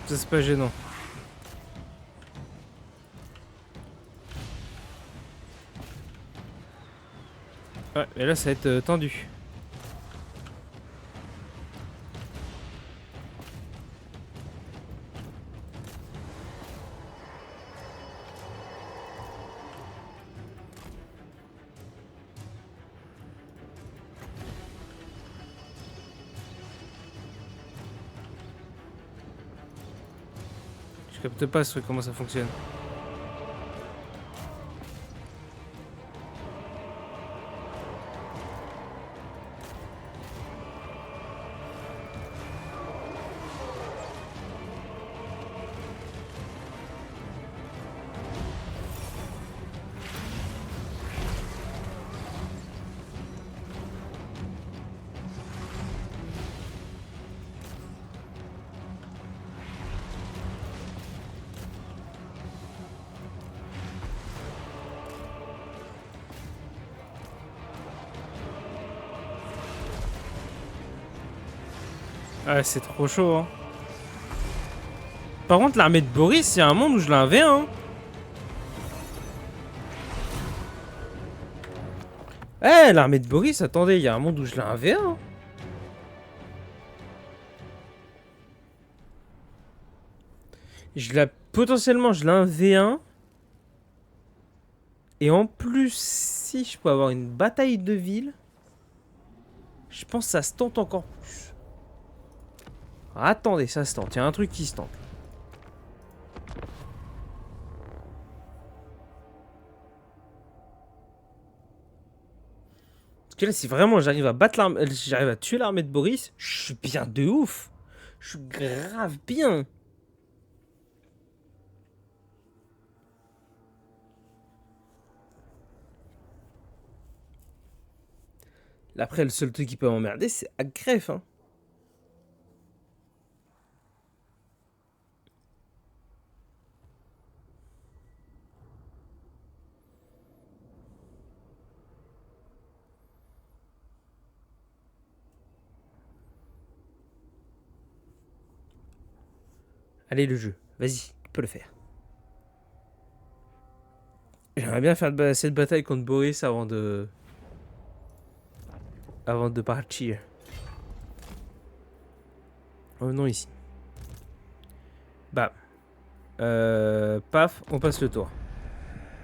Speaker 1: Ça, c'est pas gênant. Ouais, mais là, ça va être tendu. Je capte pas ce truc, comment ça fonctionne. Ouais, c'est trop chaud, hein. Par contre, l'armée de Boris, il y a un monde où je l'avais, hein. Eh, l'armée de Boris, attendez, il y a un monde où je l'avais, hein. Potentiellement, je l'ai un V1. Et en plus, si je peux avoir une bataille de ville, je pense que ça se tente encore plus. Attendez, ça se tente. Il y a un truc qui se tente. Parce que là, si vraiment j'arrive à battre j'arrive à tuer l'armée de Boris, je suis bien de ouf. Je suis grave bien. Là, après, le seul truc qui peut m'emmerder, c'est Agref, hein. Allez, le jeu. Vas-y, tu peux le faire. J'aimerais bien faire cette bataille contre Boris avant de partir. Revenons ici. Bah. Paf, on passe le tour.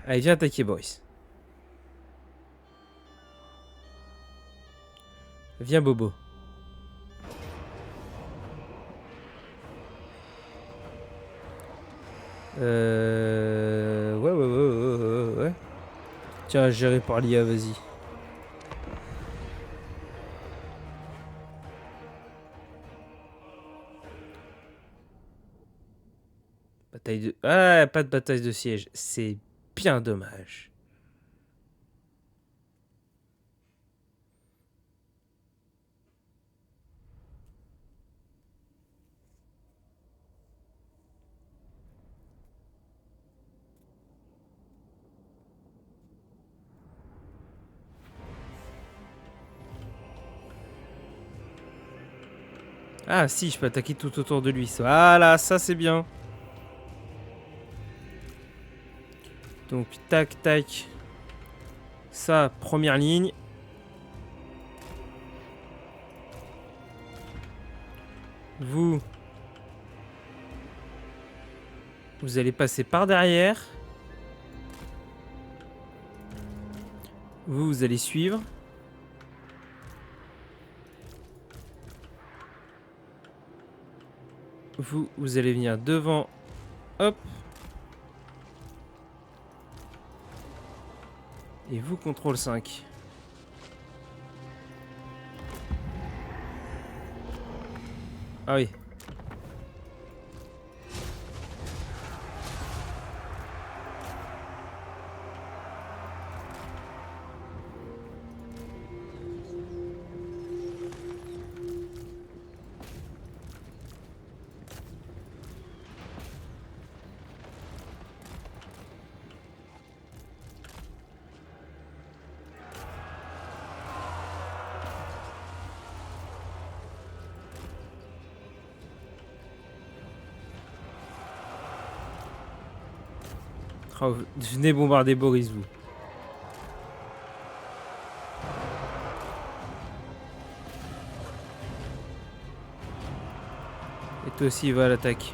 Speaker 1: Allez, viens attaquer Boris. Viens Bobo. Ouais. Tiens, géré par l'IA, vas-y. Bataille de... Ah, pas de bataille de siège. C'est bien dommage. Ah si, je peux attaquer tout autour de lui. Voilà, ça c'est bien. Donc, tac, tac. Ça, première ligne. Vous allez passer par derrière. Vous allez suivre. Vous allez venir devant. Hop. Et vous, contrôle 5. Ah oui. Oh, venez bombarder Boris, vous. Et toi aussi, va à l'attaque.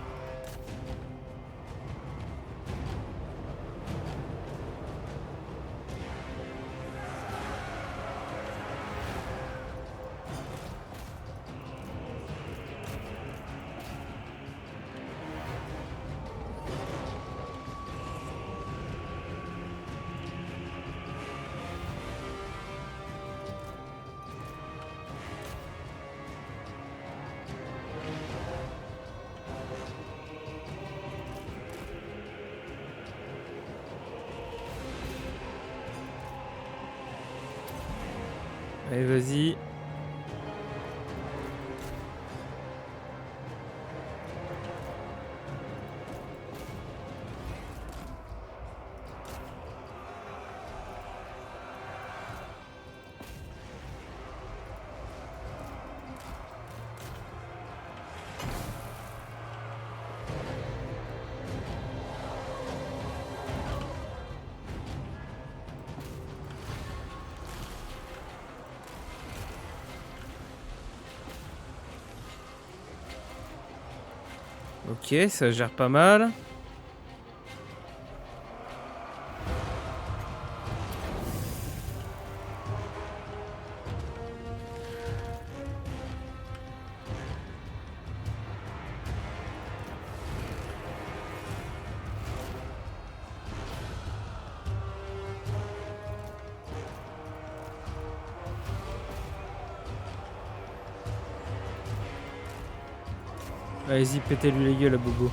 Speaker 1: Allez, vas-y. Ok, ça gère pas mal. Allez-y, pétez-lui les gueules à Bobo.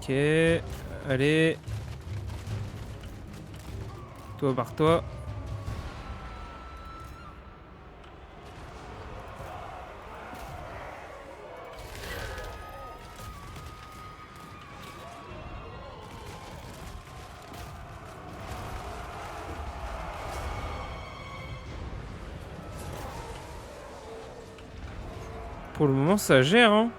Speaker 1: Ok, allez. Toi, barre-toi. Pour le moment, ça gère, hein.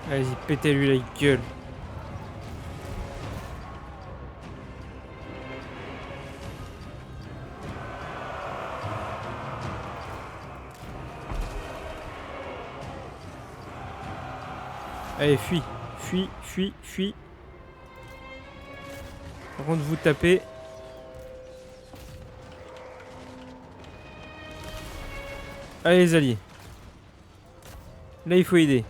Speaker 1: Vas-y, pétez-lui la gueule. Allez, fuis. fuis, fuis, fuis. Par contre, vous tapez. Allez, les alliés. Là, il faut aider.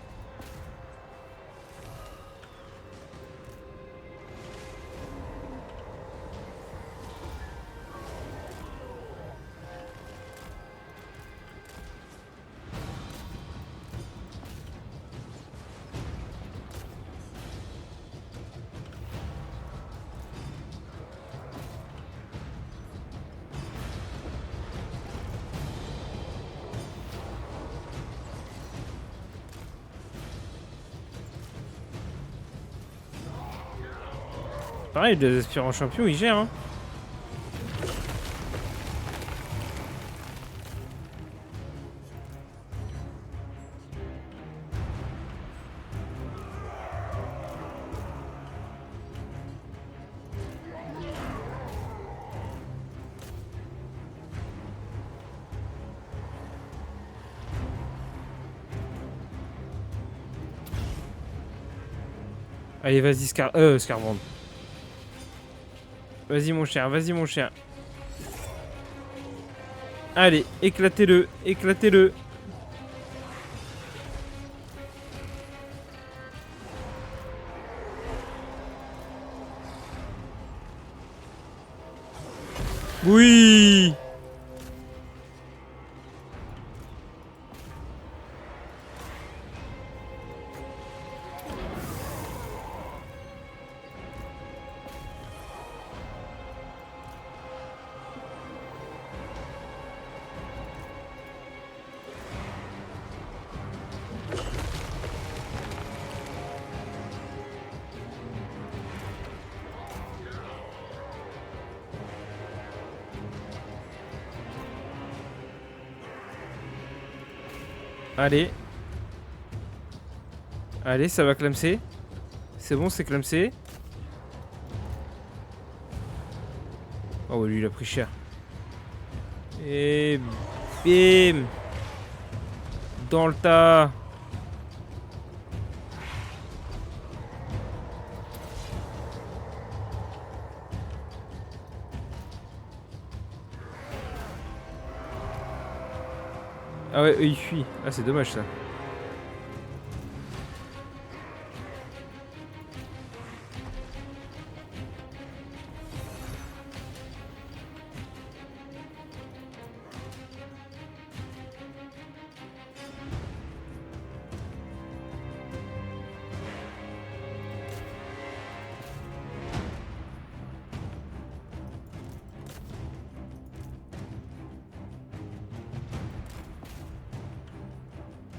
Speaker 1: Pareil, les aspirants champions, ils gèrent. Hein. Allez, vas-y, Scarbrand. Vas-y, mon cher, vas-y, mon cher. Allez, éclatez-le, éclatez-le. Oui. Allez. Allez, ça va clamser. C'est bon, c'est clamsé. Oh, lui, il a pris cher. Et bim. Dans le tas. Ah ouais, eux, ils fuient. Ah, c'est dommage, ça.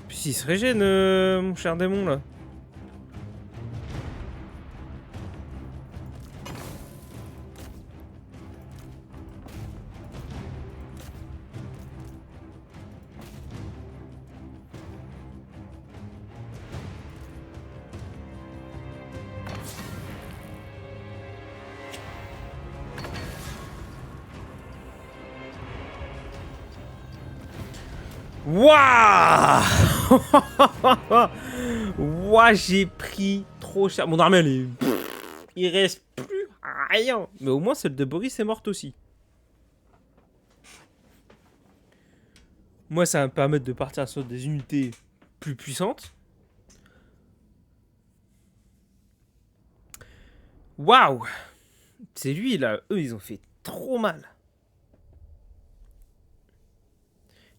Speaker 1: Puis il se régène, mon cher démon, là. Waouh. Waouh, j'ai pris trop cher. Mon armée, elle est... il reste plus rien. Mais au moins, celle de Boris est morte aussi. Moi, ça va me permettre de partir sur des unités plus puissantes. Waouh. C'est lui, là. Eux, ils ont fait trop mal.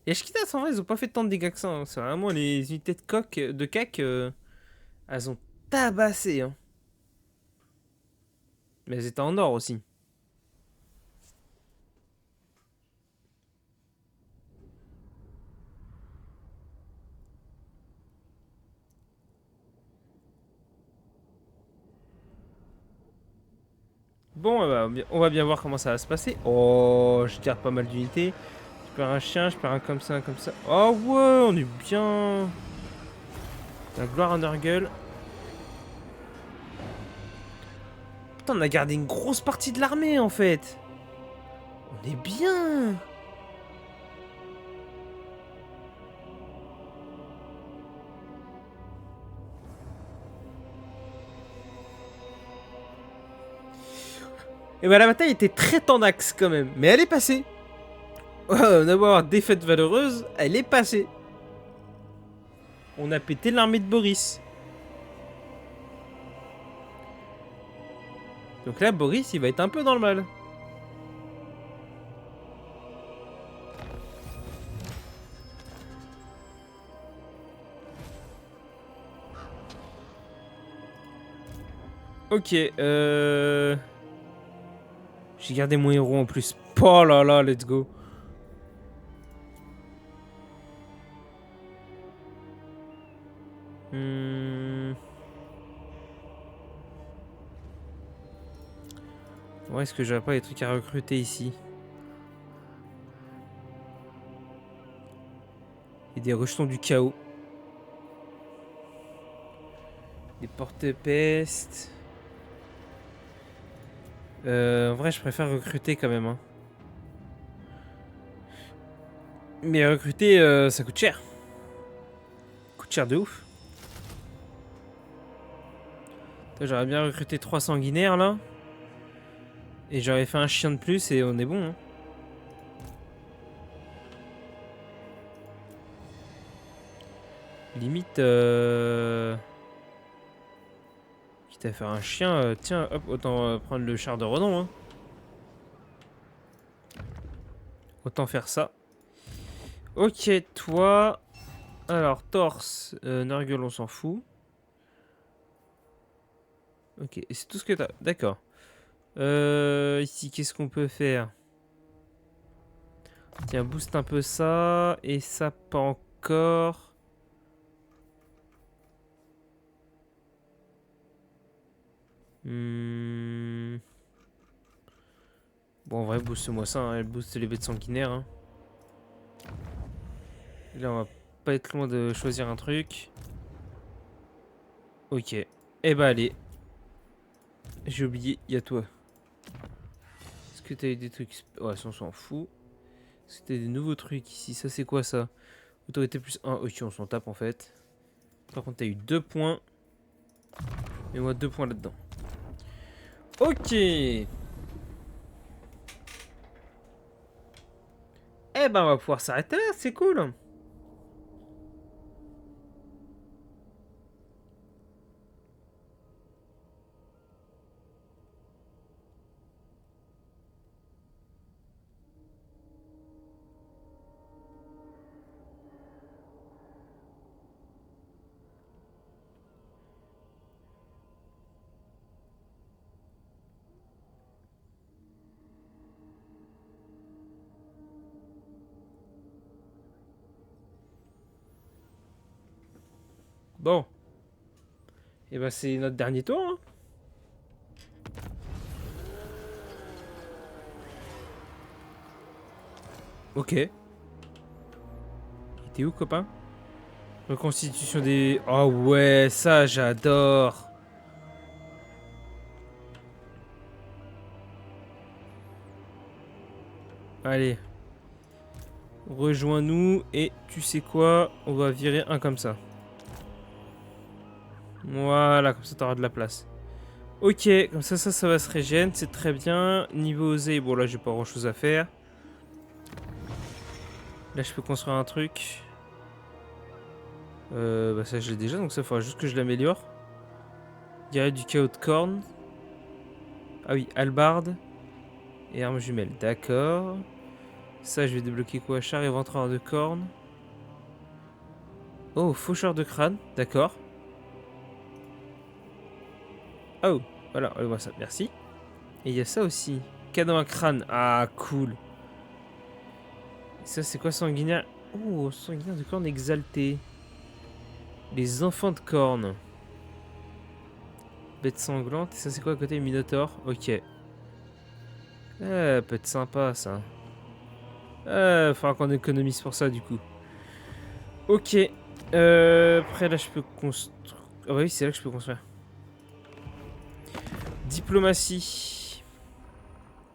Speaker 1: Les Ashkitas, en vrai, ils ont pas fait tant de dégâts que ça. Hein. C'est vraiment les unités de cac. Elles ont tabassé. Hein. Mais elles étaient en or aussi. Bon, on va bien voir comment ça va se passer. Oh, je tire pas mal d'unités. Je perds un chien, je perds un comme ça, un comme ça. Oh ouais, on est bien. La gloire à Nurgle. Putain, on a gardé une grosse partie de l'armée en fait. On est bien. Et bah la bataille était très tendax quand même, mais elle est passée. On a beau avoir défaite valeureuse, elle est passée. On a pété l'armée de Boris. Donc là, Boris, il va être un peu dans le mal. Ok, j'ai gardé mon héros en plus. Oh là là, let's go. Ouais, est-ce que j'aurais pas des trucs à recruter ici? Et des rejetons du chaos. Des porte-pestes. En vrai, je préfère recruter quand même. Hein. Mais recruter, ça coûte cher. Coûte cher de ouf. J'aurais bien recruté 3 sanguinaires là. Et j'aurais fait un chien de plus et on est bon. Hein. Limite, quitte à faire un chien, tiens, hop, autant prendre le char de renom. Hein. Autant faire ça. Ok, toi. Alors, torse, Nurgle, on s'en fout. Ok, et c'est tout ce que t'as. D'accord. Ici, qu'est-ce qu'on peut faire? Tiens, booste un peu ça. Et ça, pas encore. Bon, en vrai, booste-moi ça. Hein. Elle booste les bêtes sanguinaires. Hein. Là, on va pas être loin de choisir un truc. Ok. Eh bah, allez. J'ai oublié, il y a toi. Est-ce que t'as eu des trucs... Ouais, ça, on s'en fout. Est-ce que t'as des nouveaux trucs ici? Ça, c'est quoi, ça? Autorité plus 1. Ok, on s'en tape, en fait. Par contre, t'as eu 2 points. Mets-moi 2 points là-dedans. Ok. Eh ben, on va pouvoir s'arrêter là. C'est cool. Bon. Et ben, c'est notre dernier tour. Hein. Ok. Il était où, copain? Reconstitution des... Oh ouais, ça, j'adore. Allez. Rejoins-nous. Et tu sais quoi? On va virer un comme ça. Voilà, comme ça, t'auras de la place. Ok, comme ça va se régénérer. C'est très bien. Niveau osé, bon, là, j'ai pas grand-chose à faire. Là, je peux construire un truc. Bah ça, je l'ai déjà, donc ça, faudra juste que je l'améliore. Guerrier du chaos de cornes. Ah oui, hallebarde. Et arme jumelle, d'accord. Ça, je vais débloquer quoi? Char éventreur de cornes. Oh, faucheur de crâne, d'accord. Oh, voilà, on voit ça, merci. Et il y a ça aussi. Canon à crâne, ah, cool. Et ça, c'est quoi sanguinaire? Oh, sanguinaire de cornes exalté. Les enfants de cornes. Bête sanglante, et ça, c'est quoi à côté? Minotaure, ok. Peut être sympa, ça. Faudra qu'on économise pour ça, du coup. Ok. Après, là, je peux construire... Ah bah oui, c'est là que je peux construire. Diplomatie.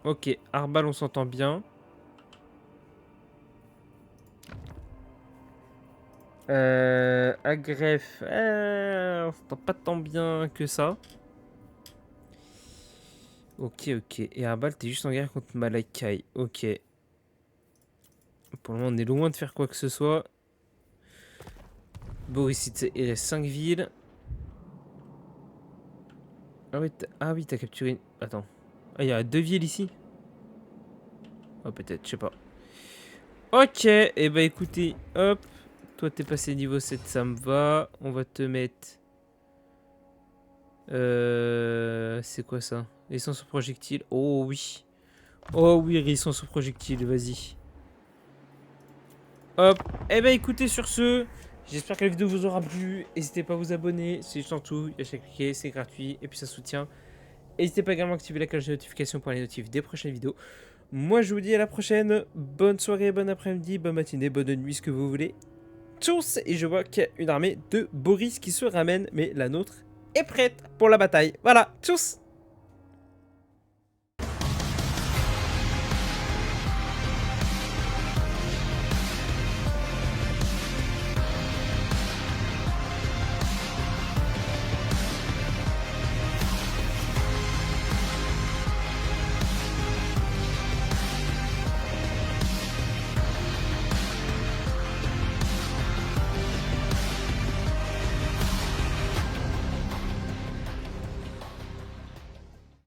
Speaker 1: Ok, Arbal, on s'entend bien. Agref, on s'entend pas tant bien que ça. Ok, ok. Et Arbal, t'es juste en guerre contre Malakai. Ok. Pour le moment, on est loin de faire quoi que ce soit. Boris, il reste 5 villes. Ah oui, t'as capturé... Attends. Ah, il y a 2 villes ici. Oh, peut-être, je sais pas. Ok, et bah écoutez, hop. Toi, t'es passé niveau 7, ça me va. On va te mettre... C'est quoi ça? Essence au projectile. Oh oui. Oh oui, essence au projectile, vas-y. Hop. Et bah écoutez, sur ce, j'espère que la vidéo vous aura plu. N'hésitez pas à vous abonner, c'est juste en tout. Il y a chaque cliquer, c'est gratuit et puis ça soutient. N'hésitez pas également à activer la cloche de notification pour les notifs des prochaines vidéos. Moi, je vous dis à la prochaine. Bonne soirée, bon après-midi, bonne matinée, bonne nuit, ce que vous voulez. Tchuss. Et je vois qu'il y a une armée de Boris qui se ramène, mais la nôtre est prête pour la bataille. Voilà, tchuss.